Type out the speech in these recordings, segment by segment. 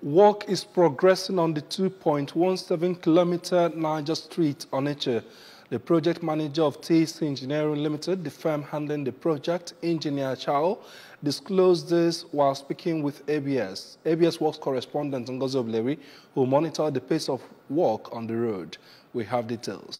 Work is progressing on the 2.17-kilometer Niger Street, Onitsha. The project manager of TS Engineering Limited, the firm handling the project, Engineer Chao, disclosed this while speaking with ABS. ABS Works correspondent Ngozi Obleri, who monitored the pace of work on the road. We have details.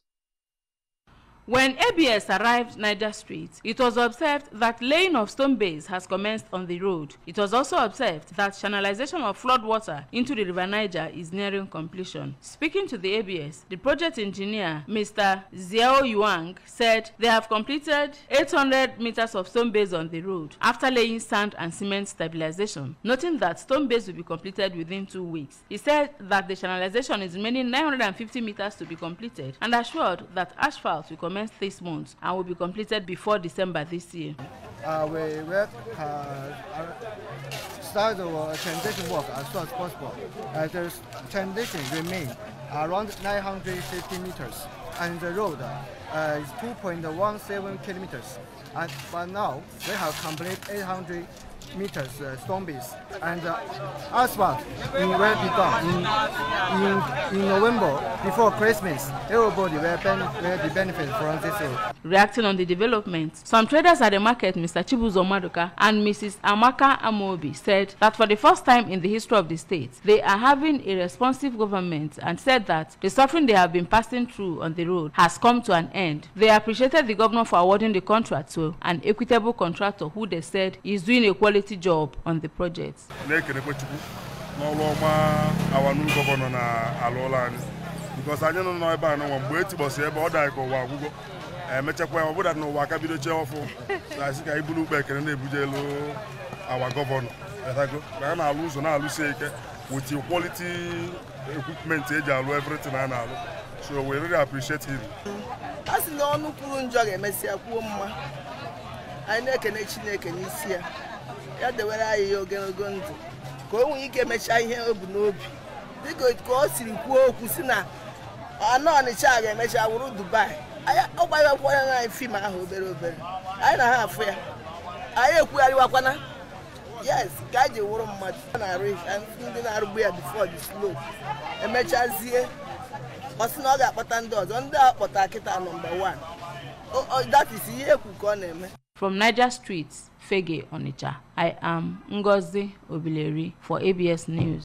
When ABS arrived Niger Street, it was observed that laying of stone base has commenced on the road. It was also observed that channelization of flood water into the River Niger is nearing completion. Speaking to the ABS, the project engineer, Mr. Xiao Yuang, said they have completed 800 meters of stone base on the road after laying sand and cement stabilization, noting that stone base will be completed within 2 weeks. He said that the channelization is remaining 950 meters to be completed and assured that asphalt will commence this month and will be completed before December this year. We will start the transition work as soon as possible. The transition remains around 950 meters, and the road is 2.17 kilometers. But now we have completed 800 meters stone base, and asphalt will be done in November before Christmas. Everybody will be benefit from this road. Reacting on the development, some traders at the market, Mr. Chibuzo Maduka and Mrs. Amaka Amobi, said that for the first time in the history of the state, they are having a responsive government, and said that the suffering they have been passing through on the road has come to an end. They appreciated the governor for awarding the contract to an equitable contractor who they said is doing a quality job on the project. Because I don't know about no one wait to say about that or Wago. Metapwa would have no Wakabi chair for I blue back and our governor. I lose on our Lusake with your quality equipment, everything I know. So we really appreciate him. As no no Purunjag, Messia Puma. I neck and each neck and this year. At the way I go to go, you can make I hear of Nobi. They go to cost in Kusina. I know on the child and I will Dubai. I buy a 1 female over. I don't have fair. I have Wakana. Yes, guide the warm much. I reach and feeling out of before the slope. A match as here. Osnoga Patandos on the Potakita #1. Oh, that is here who call him. From Niger Street, Fege, Onitsha, I am Ngozi Obleri for ABS News.